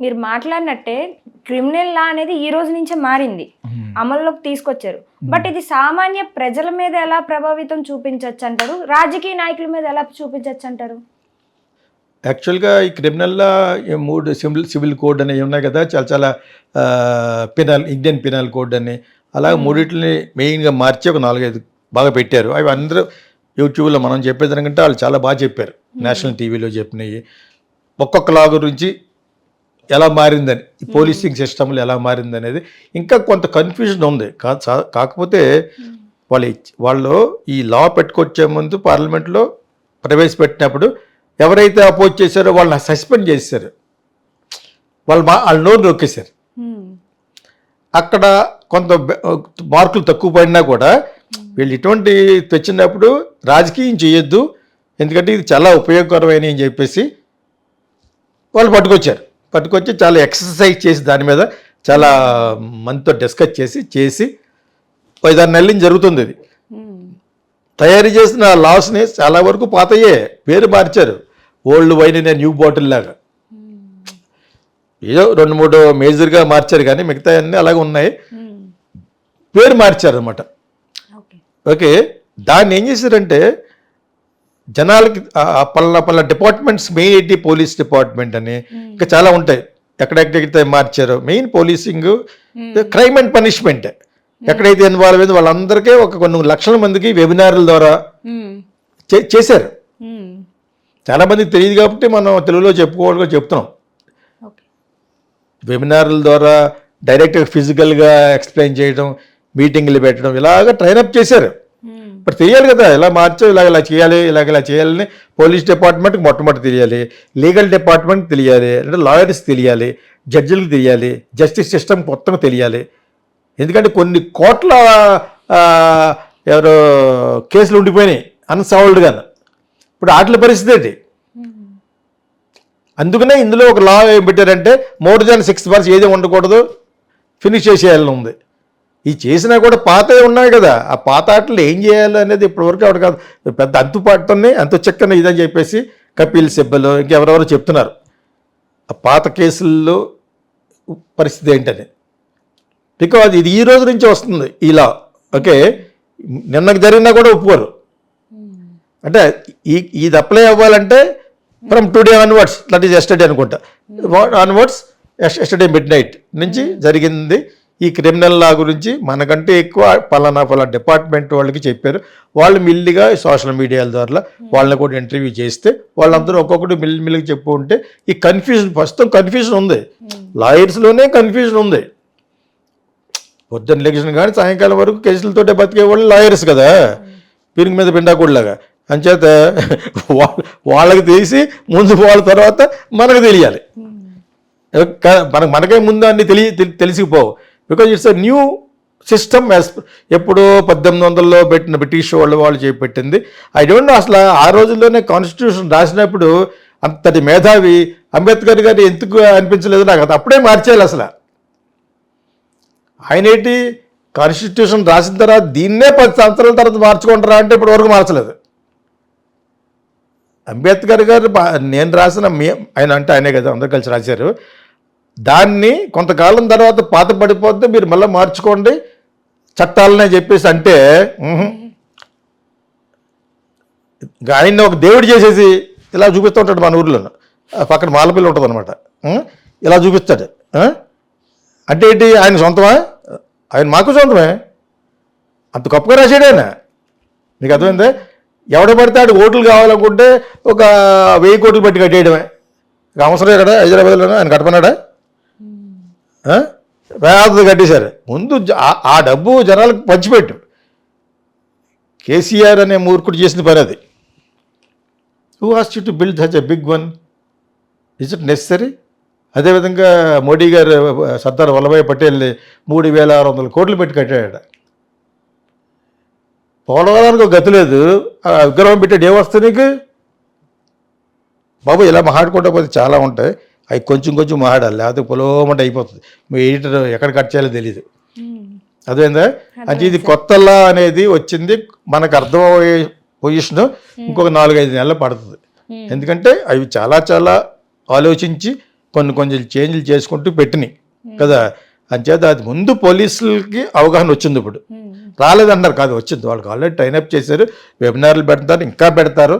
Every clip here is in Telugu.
మీరు మాట్లాడినట్టే క్రిమినల్ లా అనేది ఈ రోజు నుంచే మారింది, అమల్లోకి తీసుకొచ్చారు. బట్ ఇది సామాన్య ప్రజల మీద ఎలా ప్రభావితం చూపించవచ్చు అంటారు, రాజకీయ నాయకుల మీద ఎలా చూపించవచ్చు అంటారు? యాక్చువల్గా ఈ క్రిమినల్లా 3 సివిల్ కోడ్ అనేవి ఉన్నాయి కదా, చాలా చాలా ఇండియన్ పినల్ కోడ్ అని, అలా మూడింటిని మెయిన్గా మార్చి ఒక 4-5 బాగా పెట్టారు. అవి అందరూ యూట్యూబ్లో మనం చెప్పేదానికంటే వాళ్ళు చాలా బాగా చెప్పారు, నేషనల్ టీవీలో చెప్పినవి. ఒక్కొక్క లా గురించి ఎలా మారిందని, ఈ పోలీసింగ్ సిస్టమ్లో ఎలా మారింది అనేది ఇంకా కొంత కన్ఫ్యూజన్ ఉంది. కాకపోతే వాళ్ళు ఈ లా పెట్టుకొచ్చే ముందు పార్లమెంట్లో ప్రవేశపెట్టినప్పుడు ఎవరైతే అపోజ్ చేశారో వాళ్ళని సస్పెండ్ చేశారు, వాళ్ళ నోరు నొక్కేశారు. అక్కడ కొంత మార్కులు తక్కువ పడినా కూడా వీళ్ళు ఇటువంటి తెచ్చినప్పుడు రాజకీయం చేయొద్దు, ఎందుకంటే ఇది చాలా ఉపయోగకరమైన అని చెప్పేసి వాళ్ళు పట్టుకొచ్చి చాలా ఎక్సర్సైజ్ చేసి దాని మీద చాలా మనతో డిస్కస్ చేసి 5-6 నెలల నుంచి జరుగుతుంది. ఇది తయారు చేసిన లాస్ని చాలా వరకు పాతయ్యే, పేరు మార్చారు, ఓల్డ్ వైన్ అనే న్యూ బాటిల్ లాగా. ఏదో 2-3 మేజర్గా మార్చారు, కానీ మిగతా అన్నీ అలాగే ఉన్నాయి, పేరు మార్చారు అనమాట. ఓకే, దాన్ని ఏం చేశారంటే జనాలకి పల్ల departments, main IT police department అని ఇంకా చాలా ఉంటాయి, ఎక్కడెక్కడైతే మార్చారో main policing, crime and punishment ఎక్కడైతే ఇన్వాల్వ్ అయింది వాళ్ళందరికీ కొన్ని లక్షల మందికి వెబినార్ల ద్వారా చేశారు. చాలా మందికి తెలియదు కాబట్టి మనం తెలుగులో చెప్తున్నాం. వెబినార్ల ద్వారా డైరెక్ట్గా ఫిజికల్గా ఎక్స్ప్లెయిన్ చేయడం, మీటింగ్లు పెట్టడం, ఇలాగ ట్రైనప్ చేశారు. ఇప్పుడు తెలియాలి కదా, ఇలా మార్చో ఇలా చేయాలి, ఇలా చేయాలని పోలీస్ డిపార్ట్మెంట్కి మొట్టమొదటి తెలియాలి, లీగల్ డిపార్ట్మెంట్కి తెలియాలి, అంటే లాయర్స్ తెలియాలి, జడ్జిలకు తెలియాలి, జస్టిస్ సిస్టమ్ మొత్తం తెలియాలి. ఎందుకంటే కొన్ని కోట్ల ఎవరో కేసులు ఉండిపోయినాయి అన్సాల్వ్డ్గా. ఇప్పుడు వాటి పరిస్థితి ఏంటి? అందుకనే ఇందులో ఒక లా ఏం పెట్టారంటే మోర్ దాన్ 6 months ఏది ఉండకూడదు, ఫినిష్ చేసేయాలని ఉంది. ఈ చేసినా కూడా పాతవి ఉన్నాయి కదా, ఆ పాత ఆటలు ఏం చేయాలి అనేది ఇప్పటివరకు ఆవిడ కాదు, పెద్ద అంతుపాటుతోనే అంత చెక్కన ఇదని చెప్పేసి కపిల్ సిబ్బలు ఇంకెవరెవరో చెప్తున్నారు ఆ పాత కేసుల్లో పరిస్థితి ఏంటని. బికాజ్ ఇది ఈ రోజు నుంచి వస్తుంది ఇలా. ఓకే, నిన్నకు జరిగినా కూడా ఒప్పుకోరు. అంటే ఇది అప్లై అవ్వాలంటే from today onwards, that is yesterday అనుకుంటా, ఆన్వర్డ్స్ ఎస్టర్డే midnight నుంచి జరిగింది. ఈ క్రిమినల్ లా గురించి మనకంటే ఎక్కువ పలానా డిపార్ట్మెంట్ వాళ్ళకి చెప్పారు. వాళ్ళు మిల్లిగా సోషల్ మీడియాల ద్వారా వాళ్ళని కూడా ఇంటర్వ్యూ చేస్తే వాళ్ళందరూ ఒక్కొక్కటి మిల్లికి చెప్పు ఉంటే ఈ ప్రస్తుతం కన్ఫ్యూజన్ ఉంది, లాయర్స్లోనే కన్ఫ్యూజన్ ఉంది. పొద్దున్న ఎలక్షన్ కానీ సాయంకాలం వరకు కేసులతోటే బతికే వాళ్ళు లాయర్స్ కదా, పిరుగు మీద పిండాకుడిలాగా. అంచేత వాళ్ళకి తెలిసి ముందు వాళ్ళ తర్వాత మనకు తెలియాలి. మనకే ముందు అన్ని తెలిసిపోవు. Because it's a new system. ఎప్పుడో 1800లో పెట్టిన బ్రిటిష్ వాళ్ళు చేపెట్టింది. ఐ డోంట్ నో అసలు ఆ రోజుల్లోనే కాన్స్టిట్యూషన్ రాసినప్పుడు అంతటి మేధావి అంబేద్కర్ గారు ఎందుకు అనిపించలేదు నాకు, అది అప్పుడే మార్చేయాలి అసలు. ఆయన ఏంటి కాన్స్టిట్యూషన్ రాసిన తర్వాత దీన్నే 10 సంవత్సరాల తర్వాత మార్చుకుంటారా అంటే ఇప్పటి వరకు మార్చలేదు. అంబేద్కర్ గారు నేను రాసిన ఆయన అంటే ఆయనే కదా, అందరూ కలిసి రాశారు. దాన్ని కొంతకాలం తర్వాత పాత పడిపోతే మీరు మళ్ళీ మార్చుకోండి చట్టాలనే చెప్పేసి అంటే ఆయన్ని ఒక దేవుడు చేసేసి ఇలా చూపిస్తూ ఉంటాడు. మన ఊర్లో పక్కన మాలపిల్లి ఉంటుంది అనమాట, ఇలా చూపిస్తాడు. అంటే ఏంటి, ఆయన సొంతమా? ఆయన మాకు సొంతమే, అంత గొప్పగా రాశాడు ఆయన. మీకు అర్థమైందే? ఎవడ పడితే ఆడు ఓట్లు కావాలనుకుంటే ఒక 1000 కోట్లు పెట్టి కట్టేయడమే. అవసరం కదా హైదరాబాద్లోనే ఆయన కట్టమన్నాడా? వేలాది కట్టేశారు. ముందు ఆ డబ్బు జనాలకు పంచిపెట్టు. కేసీఆర్ అనే మూర్ఖుడు చేసిన పని అది. Who asked you to build such a big one? Is it necessary? అదేవిధంగా మోడీ గారు సర్దార్ వల్లభాయ్ పటేల్ని 3600 కోట్లు పెట్టి కట్టాడు. పోలవరానికి ఒక గతి లేదు, ఆ విగ్రహం పెట్టాడు, ఏమొస్తుంది నీకు బాబు? ఇలా మాట్లాడుకుంటా పోతే చాలా ఉంటాయి, అవి కొంచెం మాట్లాడాలి, లేకపోతే పొలోమంటే అయిపోతుంది. మీ ఎడిటర్ ఎక్కడ కట్ చేయాలో తెలియదు. అదేందా అంటే ఇది కొత్త లా అనేది వచ్చింది, మనకు అర్థమయ్యే పొజిషన్ ఇంకొక 4-5 నెలలు పడుతుంది. ఎందుకంటే అవి చాలా ఆలోచించి కొన్ని చేంజ్లు చేసుకుంటూ పెట్టినాయి కదా. అంచేత అది ముందు పోలీసులకి అవగాహన వచ్చింది, ఇప్పుడు రాలేదన్నారు కాదు, వచ్చింది. వాళ్ళకి ఆల్రెడీ ట్రైనప్ చేశారు, వెబినార్లు పెడతారు, ఇంకా పెడతారు.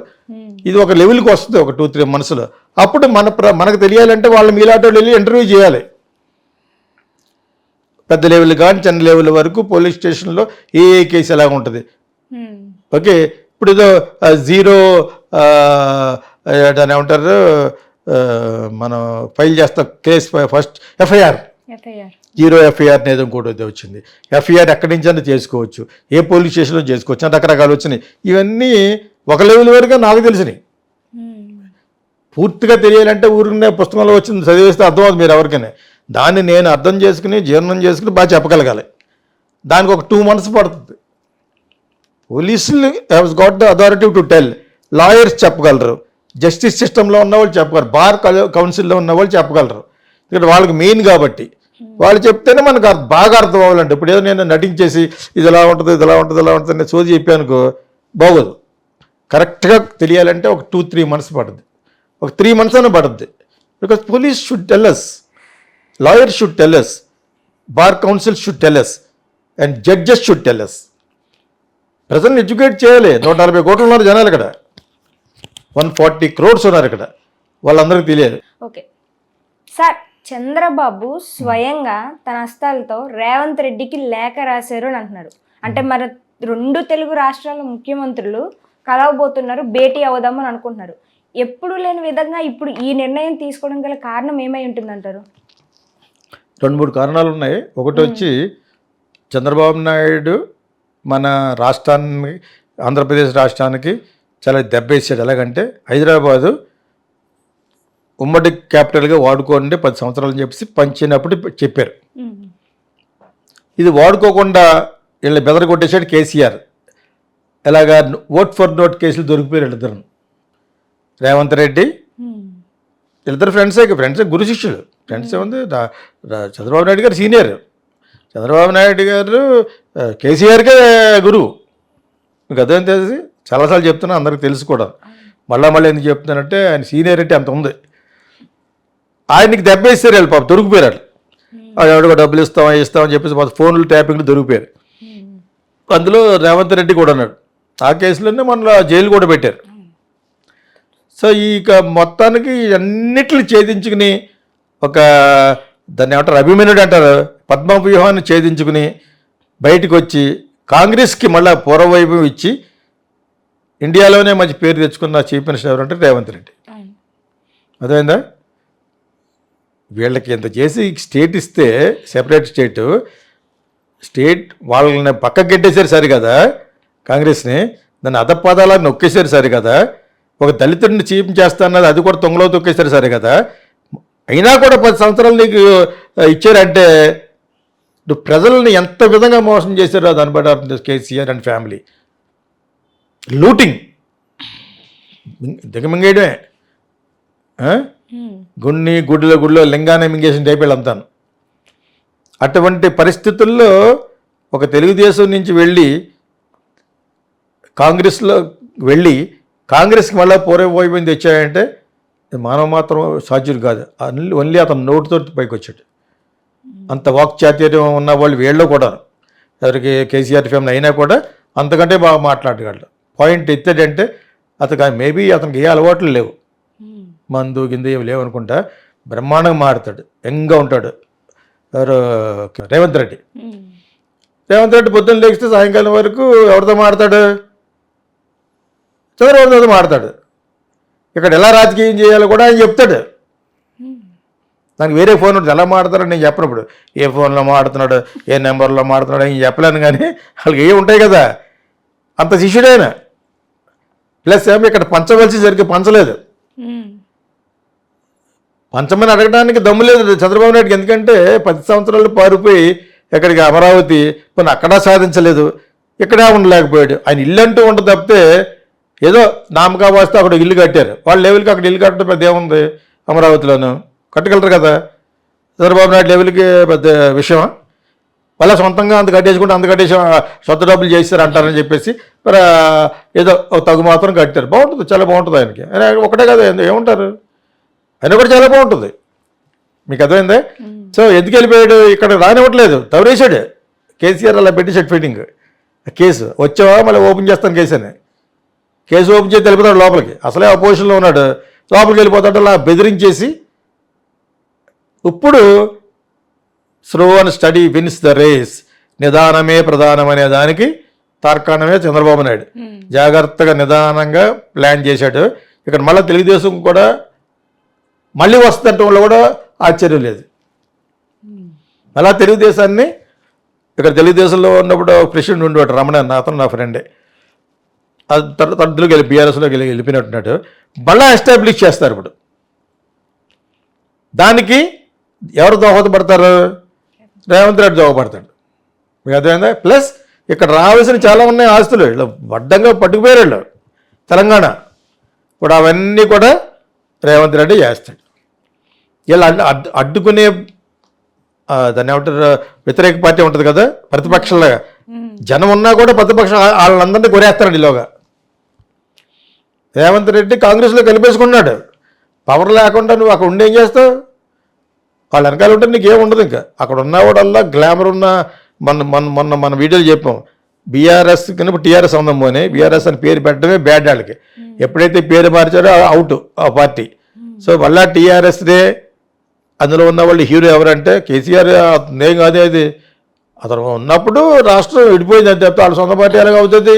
ఇది ఒక లెవెల్కి వస్తుంది, ఒక 2-3 మనసులో. అప్పుడు మనకు తెలియాలంటే వాళ్ళు మీలాటో వెళ్ళి ఇంటర్వ్యూ చేయాలి. పెద్ద లెవెల్ కానీ చిన్న లెవెల్ వరకు పోలీస్ స్టేషన్లో ఏ కేసు ఎలా ఉంటుంది. ఓకే, ఇప్పుడు ఏదో జీరో దాన్ని ఏమంటారు, మనం ఫైల్ చేస్తాం case, first FIR, zero FIR అనేది కూడా వచ్చింది. ఎఫ్ఐఆర్ ఎక్కడి నుంచి అయినా చేసుకోవచ్చు, ఏ పోలీస్ స్టేషన్లో చేసుకోవచ్చు అని రకరకాలు వచ్చినాయి. ఇవన్నీ ఒక లెవెల్ వరకు నాకు తెలిసినాయి. పూర్తిగా తెలియాలంటే ఊరినే పుస్తకంలో వచ్చింది చదివేస్తే అర్థమవుతుంది మీరు ఎవరికైనా. దాన్ని నేను అర్థం చేసుకుని జీర్ణం చేసుకుని బాగా చెప్పగలగాలి. దానికి ఒక 2 months పడుతుంది. పోలీసులు has got the authority to tell, lawyers చెప్పగలరు, జస్టిస్ సిస్టంలో ఉన్న వాళ్ళు చెప్పగలరు, బార్ కౌన్సిల్లో ఉన్న వాళ్ళు చెప్పగలరు. ఇక్కడ వాళ్ళకి మెయిన్ కాబట్టి వాళ్ళు చెప్తేనే మనకు బాగా అర్థం అవ్వాలంటే. ఇప్పుడు ఏదో నేను నటించేసి ఇది ఎలా ఉంటుంది ఇది ఎలా ఉంటుంది ఇలా ఉంటుంది సోది చెప్పానుకో బాగోదు. కరెక్ట్గా తెలియాలంటే ఒక 2-3 months పడుతుంది, ఒక 3 months అయినా పడుతుంది. Because police should tell us, lawyers should tell us, bar council should tell us, and judges should tell us. ప్రజల్ని ఎడ్యుకేట్ చేయాలి. 140 కోట్లు ఉన్నారు జనాలు ఇక్కడ, 140 crores ఉన్నారు ఇక్కడ, వాళ్ళందరికీ తెలియాలి. ఓకే సార్, చంద్రబాబు స్వయంగా తన హస్తాలతో రేవంత్ రెడ్డికి లేఖ రాశారు అని అంటున్నారు. అంటే మన 2 తెలుగు రాష్ట్రాల ముఖ్యమంత్రులు కలవబోతున్నారు, భేటీ అవుదాము అని అనుకుంటున్నారు. ఎప్పుడు లేని విధంగా ఇప్పుడు ఈ నిర్ణయం తీసుకోవడం గల కారణం ఏమై ఉంటుందంటారు? 2-3 కారణాలు ఉన్నాయి. ఒకటి వచ్చి చంద్రబాబు నాయుడు మన రాష్ట్రాన్ని, ఆంధ్రప్రదేశ్ రాష్ట్రానికి చాలా దెబ్బేసాడు. ఎలాగంటే హైదరాబాదు ఉమ్మడి క్యాపిటల్గా వాడుకోండి 10 సంవత్సరాలు చెప్పేసి పంచినప్పుడు చెప్పారు. ఇది వాడుకోకుండా వీళ్ళని బెదరగొట్టేసాడు కేసీఆర్. ఎలాగా ఓట్ ఫర్ నోట్ కేసులు దొరికిపోయారు వీళ్ళిద్దరు. రేవంత్ రెడ్డి వీళ్ళిద్దరు ఫ్రెండ్సే, గురు శిష్యులు. ఫ్రెండ్స్ ఏముంది, చంద్రబాబు నాయుడు గారు సీనియర్, చంద్రబాబు నాయుడు గారు కేసీఆర్కే గురువు. మీకు అదేం తెలిసి చాలాసార్లు చెప్తున్నా, అందరికి తెలుసు కూడా. మళ్ళీ ఎందుకు చెప్తున్నానంటే ఆయన సీనియారిటీ అంత ఉంది. ఆయనకి దెబ్బేస్తారు వాళ్ళు, పాప దొరికిపోయారు. ఎవరికో డబ్బులు ఇస్తామని చెప్పేసి ఫోన్లు ట్యాపింగ్లు దొరికిపోయారు. అందులో రేవంత్ రెడ్డి కూడా ఉన్నాడు. ఆ కేసులోనే మన జైలు కూడా పెట్టారు. సో ఇక మొత్తానికి అన్నిటిని ఛేదించుకుని ఒక దాన్ని ఏమంటారు, అభిమన్యుడు అంటారు, పద్మవ్యూహాన్ని ఛేదించుకుని బయటకు వచ్చి కాంగ్రెస్కి మళ్ళీ పూర్వవైభవం ఇచ్చి ఇండియాలోనే మంచి పేరు తెచ్చుకున్న చీఫ్ మినిస్టర్ ఎవరంటే రేవంత్ రెడ్డి. అదేందా, వీళ్ళకి ఎంత చేసి స్టేట్ ఇస్తే, సెపరేట్ స్టేట్ వాళ్ళని పక్కకు గెట్టేశారు సరి కదా, కాంగ్రెస్ని దాన్ని అధపదాలను నొక్కేశారు సరి కదా, ఒక దళితుడిని చీఫ్ చేస్తా అన్నది అది కూడా తొంగలో తొక్కేశారు సరే కదా. అయినా కూడా 10 సంవత్సరాలు నీకు ఇచ్చారంటే నువ్వు ప్రజల్ని ఎంత విధంగా మోసం చేశారో దాన్ని బట్టి కేసీఆర్ అండ్ ఫ్యామిలీ. లూటింగ్, దిగమింగేయడమే, గుడిలో లింగాన్ని మింగేసిన టైప్ అంతాను. అటువంటి పరిస్థితుల్లో ఒక తెలుగుదేశం నుంచి వెళ్ళి కాంగ్రెస్కి మళ్ళీ పూర్వవైభవం తెచ్చాయంటే మానవ మాత్రం సాధ్యుడు కాదు. ఓన్లీ అతను నోటితో పైకి వచ్చాడు. అంత వాక్చాతుర్యం ఉన్న వాళ్ళు వీళ్ళు కూడా, ఎవరికి కేసీఆర్ ఫ్యామిలీ అయినా కూడా అంతకంటే బాగా మాట్లాడగలడు. పాయింట్ ఎత్తాడంటే మేబీ అతనికి ఏ అలవాట్లు లేవు, మందు గిందు ఏమి లేవు అనుకుంటా, బ్రహ్మాండంగా మాడతాడు, యంగ్గా ఉంటాడు. ఎవరు, రేవంత్ రెడ్డి పొద్దున్న లేస్తే సాయంకాలం వరకు ఎవరితో మాడతాడు, చంద్రబాబుతో మాడతాడు. ఇక్కడ ఎలా రాజకీయం చేయాలో కూడా ఆయన చెప్తాడు. నాకు వేరే ఫోన్ ఉంటుంది, ఎలా మాడతారని నేను చెప్పినప్పుడు ఏ ఫోన్లో మాడుతున్నాడు, ఏ నెంబర్లో మాడుతున్నాడు అని చెప్పలేను. కానీ వాళ్ళకి ఏ ఉంటాయి కదా, అంత శిష్యుడైనా. ప్లస్ ఏమో ఇక్కడ పంచవలసి సరిగ్గా పంచలేదు, పంచమని అడగడానికి దమ్ము లేదు చంద్రబాబు నాయుడుకి. ఎందుకంటే 10 సంవత్సరాలు పారిపోయి ఎక్కడికి అమరావతి కొన్ని అక్కడా సాధించలేదు, ఇక్కడే ఉండలేకపోయాడు. ఆయన ఇల్లు అంటూ ఉంటుంది తప్పితే ఏదో నామకా వాస్తే అక్కడ ఇల్లు కట్టారు. వాళ్ళ లెవెల్కి అక్కడ ఇల్లు కట్టడం పెద్ద ఏముంది, అమరావతిలోనూ కట్టగలరు కదా. చంద్రబాబు నాయుడు లెవెల్కి పెద్ద విషయమా? వాళ్ళ సొంతంగా అంత కట్టేసి సొంత డబ్బులు చేస్తారు అంటారని చెప్పేసి మరి ఏదో తగు మాత్రం కట్టారు. బాగుంటుంది, చాలా బాగుంటుంది ఆయనకి. ఆయన ఒకటే కదా ఏముంటారు, ఆయన కూడా చాలా బాగుంటుంది. మీకు అర్థమైందా? సో ఎందుకు వెళ్ళిపోయాడు? ఇక్కడ రానివ్వట్లేదు, తవరేశాడు. కేసీఆర్ అలా పెట్టి సర్టిఫికేటింగ్ కేసు వచ్చావా మళ్ళీ ఓపెన్ చేస్తాను కేసు అని. కేసు ఓపెన్ చేసి వెళ్ళిపోతాడు లోపలికి. అసలే అపోజిషన్లో ఉన్నాడు, లోపలికి వెళ్ళిపోతాడు అలా బెదిరించేసి. ఇప్పుడు slow and steady wins the race, నిదానమే ప్రధానం అనే దానికి తార్కాణమే చంద్రబాబు నాయుడు. జాగ్రత్తగా నిదానంగా ప్లాన్ చేశాడు. ఇక్కడ మళ్ళీ తెలుగుదేశం కూడా మళ్ళీ వస్తుండటంలో కూడా ఆశ్చర్యం లేదు. అలా తెలుగుదేశాన్ని ఇక్కడ తెలుగుదేశంలో ఉన్నప్పుడు ప్రెసిడెంట్ ఉండేవాడు రమణ అన్న, అతను నా ఫ్రెండే. అది తద్దులోకి వెళ్ళి బీఆర్ఎస్లోకి వెళ్ళిపోయినట్టున్నాడు. మళ్ళా ఎస్టాబ్లిష్ చేస్తారు. ఇప్పుడు దానికి ఎవరు దోహదపడతారు? రేవంత్ రెడ్డి దోహదపడతాడు. మీకు అర్థమైందా? ప్లస్ ఇక్కడ రావాల్సిన చాలా ఉన్నాయి ఆస్తులు, వీళ్ళు అడ్డంగా పట్టుకుపోయారు వీళ్ళు తెలంగాణ. ఇప్పుడు అవన్నీ కూడా రేవంత్ రెడ్డి చేస్తాడు. వీళ్ళు అడ్డుకునే దాన్ని ఏమంటారు, వ్యతిరేక పార్టీ ఉంటుంది కదా, ప్రతిపక్షంలాగా జనం ఉన్నా కూడా ప్రతిపక్షం వాళ్ళందరినీ కొనేస్తాడు. ఈలోగా రేవంత్ రెడ్డి కాంగ్రెస్లో కలిపేసుకున్నాడు. పవర్ లేకుండా నువ్వు అక్కడ ఉండి ఏం చేస్తావు? వాళ్ళ వెనకాల ఉంటే నీకు ఏముండదు. ఇంకా అక్కడ ఉన్నవాడల్లా గ్లామర్ ఉన్న మన వీడియోలు చెప్పాం. బీఆర్ఎస్ కనుక టీఆర్ఎస్ ఉందాం పోనీ, బీఆర్ఎస్ అని పేరు పెట్టడమే బ్యాడ్ వాళ్ళకి. ఎప్పుడైతే పేరు మార్చారో అవుట్ ఆ పార్టీ. సో మళ్ళా టీఆర్ఎస్దే. అందులో ఉన్న వాళ్ళు హీరో ఎవరంటే కేసీఆర్. ఏం కాదు అది, అతను ఉన్నప్పుడు రాష్ట్రం విడిపోయింది అని చెప్తే వాళ్ళ సొంత పార్టీ ఎలాగ అవుతుంది?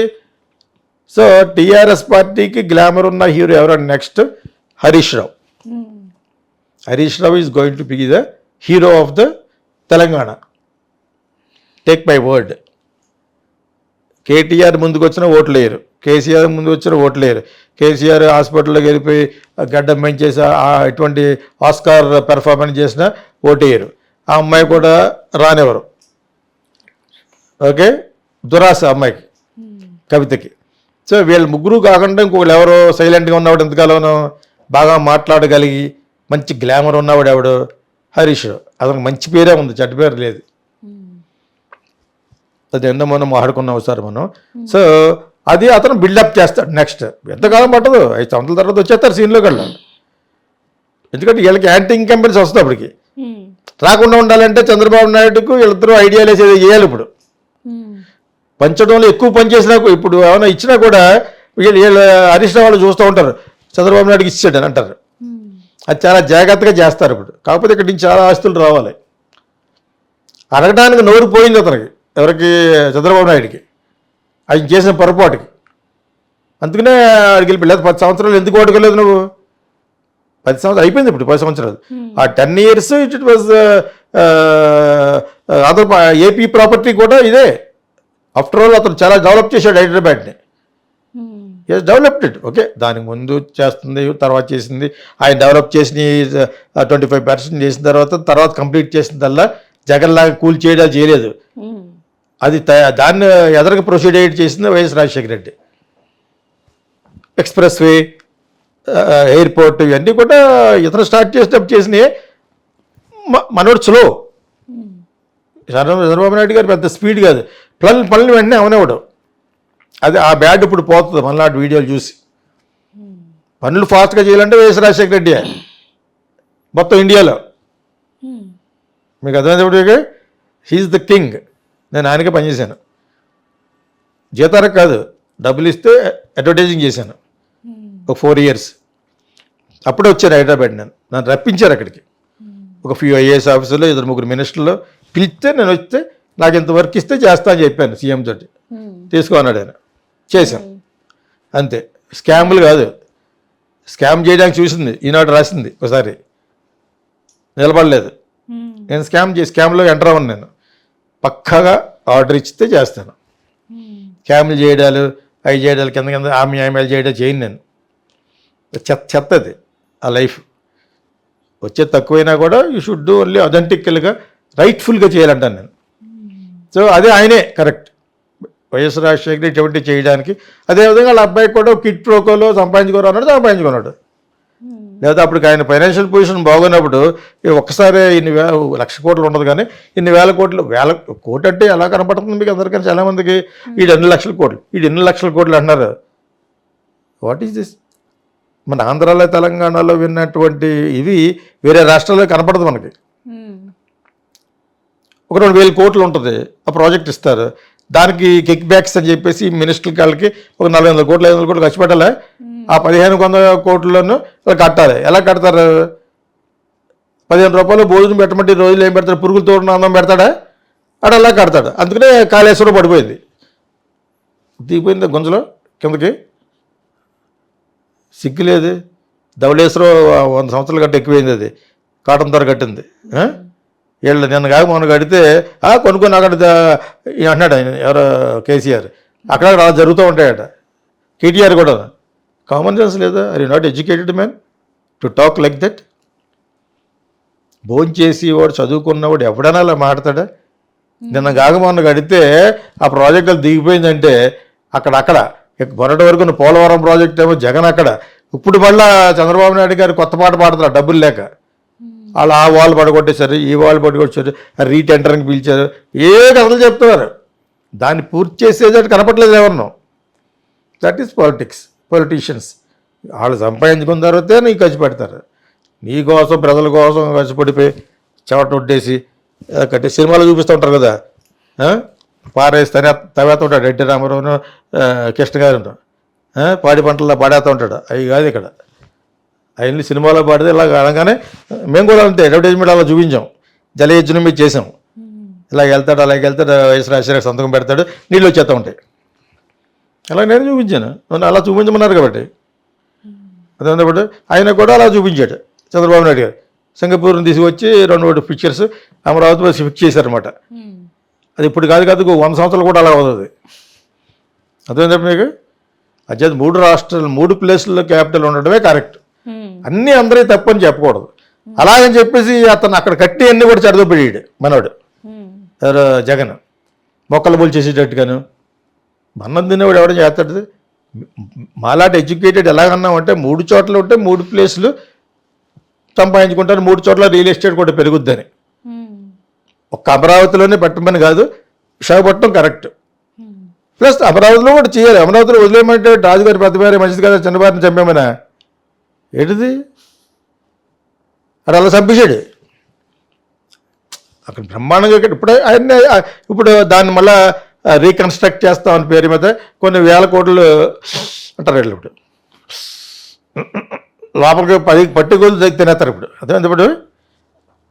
సో టీఆర్ఎస్ పార్టీకి గ్లామర్ ఉన్న హీరో ఎవరంటే next Harish Rao. Harish Rao is going to be the hero of the Telangana. Take my word. KTR ముందుకు వచ్చిన ఓట్లు వేయరు, కేసీఆర్ ముందుకు వచ్చిన ఓట్లు వేయరు. కేసీఆర్ హాస్పిటల్లోకి వెళ్ళిపోయి గడ్డం పెంచేసి ఎటువంటి ఆస్కార్ పెర్ఫార్మెన్స్ చేసినా ఓటేయరు. ఆ అమ్మాయి కూడా రానివ్వరు. ఓకే, దురాశ అమ్మాయికి, కవితకి. సో వీళ్ళు ముగ్గురు కాకుండా ఇంకొకళ్ళు ఎవరో సైలెంట్గా ఉన్నవాడు, ఎంతకాలం బాగా మాట్లాడగలిగి మంచి గ్లామర్ ఉన్నవాడు ఎవడు? హరీష్. అతనికి మంచి పేరే ఉంది, చెడ్డ పేరు లేదు. అది ఎంతో మనం మాట్లాడుకున్నాం సార్ మనం. సో అది అతను బిల్డప్ చేస్తాడు. నెక్స్ట్ ఎంతకాలం పట్టదు, 5 సంవత్సరాల తర్వాత వచ్చేస్తారు సీన్లోకి వెళ్ళాలి. ఎందుకంటే వీళ్ళకి యాంటీ ఇన్కంబెన్స్ వస్తుంది. అప్పటికి రాకుండా ఉండాలంటే చంద్రబాబు నాయుడుకు వీళ్ళిద్దరూ ఐడియాలు వేసేది చేయాలి. ఇప్పుడు పంచడంలో ఎక్కువ పని చేసినా, ఇప్పుడు ఏమైనా ఇచ్చినా కూడా వీళ్ళు హరీష్ రావు వాళ్ళు చూస్తూ ఉంటారు, చంద్రబాబు నాయుడుకి ఇచ్చాడు అని అంటారు. అది చాలా జాగ్రత్తగా చేస్తారు ఇప్పుడు. కాకపోతే ఇక్కడి నుంచి చాలా ఆస్తులు రావాలి. అడగడానికి నోరు పోయింది అతనికి, ఎవరికి? చంద్రబాబు నాయుడికి, ఆయన చేసిన పొరపాటుకి. అందుకనే అడిగి వెళ్ళిపోలేదు. 10 సంవత్సరాలు ఎందుకు ఓటుకోలేదు నువ్వు? 10 సంవత్సరాలు అయిపోయింది ఇప్పుడు, 10 సంవత్సరాలు. ఆ 10 years it was other AP property కూడా ఇదే. ఆఫ్టర్ ఆల్ అతను చాలా డెవలప్ చేశాడు హైదరాబాద్ని. Yes, developed. ఓకే, దానికి ముందు చేస్తుంది, తర్వాత చేసింది. ఆయన డెవలప్ చేసిన 25% చేసిన తర్వాత కంప్లీట్ చేసిందల్లా జగన్లాగా కూల్ చేయడం చేయలేదు. అది దాన్ని ఎదరికి ప్రొసీడ్ చేసింది YS Rajasekhara Reddy. Express way, airport, ఇవన్నీ కూడా ఇతను స్టార్ట్ చేసినప్పుడు చేసినాయి. మనోడు స్లో. చంద్రబాబు నాయుడు గారు పెద్ద స్పీడ్ కాదు, పనులు వెంటనే అవనేవాడు. అది ఆ బ్యాడ్ ఇప్పుడు పోతుంది మనలాంటి వీడియోలు చూసి. పనులు ఫాస్ట్గా చేయాలంటే వైఎస్ రాజశేఖర రెడ్డి మొత్తం ఇండియాలో. మీకు అర్థమైనప్పుడు హీఈస్ ద కింగ్. నేను ఆయనకే పనిచేశాను, జీతానికి కాదు, డబ్బులు ఇస్తే అడ్వర్టైజింగ్ చేశాను ఒక 4 years. అప్పుడే వచ్చాను హైదరాబాద్. నన్ను రప్పించారు అక్కడికి. ఒక ఫ్యూ ఐఏఎస్ ఆఫీసర్లు, 2-3 మినిస్టర్లు పిలిస్తే నేను వస్తే నాకు ఇంత వర్క్ ఇస్తే చేస్తా అని చెప్పాను సీఎం తోటి. తీసుకో అన్నాడు ఆయన, చేశాను అంతే. స్కామ్లు కాదు, స్కామ్ చేయడానికి చూసింది ఈనాడు రాసింది ఒకసారి, నిలబడలేదు. నేను స్కామ్లో ఎంటర్ అవ్వను. నేను పక్కాగా ఆర్డర్ ఇచ్చితే చేస్తాను. స్కామ్లు చేయడాలు, అవి చేయడాలు, కింద ఆమెలు చేయడాలు చేయను నేను. చెత్తది ఆ లైఫ్. వచ్చేది తక్కువైనా కూడా యూ షుడ్ డూ ఓన్లీ అథెంటికల్గా, రైట్ఫుల్గా చేయాలంటాను నేను. సో అదే ఆయనే కరెక్ట్, వైఎస్ రాజశేఖర్ ఇటువంటి చేయడానికి. అదేవిధంగా వాళ్ళ అబ్బాయికి కూడా కిట్ ప్రోకోలో సంపాదించుకున్నాడు. లేదా అప్పటికి ఆయన ఫైనాన్షియల్ పొజిషన్ బాగున్నప్పుడు ఒక్కసారి ఇన్ని 1,00,000 కోట్లు ఉండదు, కానీ ఇన్ని 1,000 కోట్లు, 1,000 కోట్లు అంటే ఎలా కనపడుతుంది మీకు అందరికీ? చాలామందికి వీడు 2 లక్షల కోట్లు, వీడు 2 లక్షల కోట్లు అంటున్నారు. What is this? మన ఆంధ్రాలో తెలంగాణలో విన్నటువంటి ఇవి వేరే రాష్ట్రాల్లో కనపడదు మనకి. ఒక 2,000 కోట్లు ఉంటుంది, ఆ ప్రాజెక్ట్ ఇస్తారు, దానికి కిక్ బ్యాక్స్ అని చెప్పేసి మినిస్టర్ వాళ్ళకి ఒక 400 కోట్లు 500 కోట్లు ఖర్చు పెట్టాలి. ఆ 1500 కోట్లను కట్టాలి. ఎలా కడతారు? 15 రూపాయలు భోజనం పెట్టమంటే ఈ రోజులు ఏం పెడతాడు? పురుగులతో అన్నం పెడతాడా? అలా అలా కడతాడు. అందుకనే కాళేశ్వరం పడిపోయింది, దిగిపోయింది గుంజలో కిందకి. సిగ్గులేదు. ధవళేశ్వరం 100 సంవత్సరాల కంటే ఎక్కువైంది, అది కాటన్ ధర కట్టింది. వీళ్ళు నిన్న కాక మొన్న కడితే కొనుక్కొని అక్కడ అంటున్నాడు ఆయన, ఎవరో కేసీఆర్, అక్కడ అలా జరుగుతూ ఉంటాయట. కేటీఆర్ కూడా. కామన్ సెన్స్ లేదా? Are you not educated man to talk like that? భోంచేసి వాడు చదువుకున్నవాడు ఎవడైనా అలా మాట్లాడా? నిన్న కాక మొన్న కడితే ఆ ప్రాజెక్టులు దిగిపోయిందంటే అక్కడ మొన్నటి వరకు పోలవరం ప్రాజెక్ట్ ఏమో జగన్ అక్కడ, ఇప్పుడు మళ్ళీ చంద్రబాబు నాయుడు గారు కొత్త పాట పాడుతున్నారు డబ్బులు లేక. వాళ్ళు ఆ వాళ్ళు పడగొట్టేశారు, ఈ వాళ్ళు పడగొట్టేశారు, రీటెండరింగ్ పిలిచారు, ఏ కథలు చెప్తున్నారు. దాన్ని పూర్తి చేసేది కనపట్లేదు ఎవరినో. That is politics. పొలిటీషియన్స్ వాళ్ళు సంపాదించుకున్న తర్వాతే నీకు ఖర్చు పెడతారు. నీ కోసం ప్రజల కోసం ఖర్చుపడిపోయి చెవట కొట్టేసి కట్టి సినిమాలు చూపిస్తూ ఉంటారు కదా, పారేసి తవేస్తూ ఉంటాడు ఎన్టీ రామారావును కృష్ణ గారు ఉంటాడు, పాడి పంటల్లో పాడేస్తూ ఉంటాడు. అవి కాదు ఇక్కడ. అవన్నీ సినిమాలో పాడితే ఇలా అనగానే మేము కూడా అంతే అడ్వర్టైజ్మెంట్ అలా చూపించాం, జలయజ్ఞం మీద చేసాం. ఇలా వెళ్తాడు అలాగే వెళ్తాడు, వయసు రాజశేఖర సంతకం పెడతాడు, నీళ్ళు వచ్చేస్తూ ఉంటాయి. అలా నేను చూపించాను, అలా చూపించమన్నారు కాబట్టి. అదేంటప్పుడు ఆయన కూడా అలా చూపించాడు చంద్రబాబు నాయుడు గారు. సింగపూర్ని తీసుకొచ్చి 2 పిక్చర్స్ అమరావతి ఫిక్స్ చేశారనమాట. అది ఇప్పుడు కాదు 100 సంవత్సరాలు కూడా అలా అవుతుంది. అదేంటప్పుడు మీకు అదే 3 రాష్ట్రాలు 3 ప్లేసుల్లో క్యాపిటల్ ఉండడమే కరెక్ట్. అన్నీ అందరికీ తప్పని చెప్పకూడదు. అలాగని చెప్పేసి అతను అక్కడ కట్టి అన్నీ కూడా చెడదొప్పాడు మనోడు జగన్. మొక్కలు బోల్ చేసేటట్టుగాను అన్నం తినేవాడు ఎవరైనా చేస్తాడు. మాలాంటి ఎడ్యుకేటెడ్ ఎలాగన్నామంటే 3 చోట్ల ఉంటే 3 ప్లేసులు సంపాదించుకుంటారు, 3 చోట్ల రియల్ ఎస్టేట్ కూడా పెరుగుద్దని. ఒక్క అమరావతిలోనే పెట్టమని కాదు, విశాఖపట్నం కరెక్ట్. ప్లస్ అమరావతిలో కూడా చేయాలి. అమరావతిలో వదిలేయమంటే రాజుగారి పెద్దవారి మంచిది కదా, చిన్నవారిని చంపేమనా ఏంటిది? అది అలా చంపేశాడు. అక్కడ బ్రహ్మాండంగా ఇప్పుడు దాన్ని మళ్ళీ రీకన్స్ట్రక్ట్ చేస్తామని పేరు మీద కొన్ని వేల కోట్లు అంటారు వీళ్ళు. ఇప్పుడు లోపలికి 10 పట్టుకోలు తినేస్తారు ఇప్పుడు. అదే ఇప్పుడు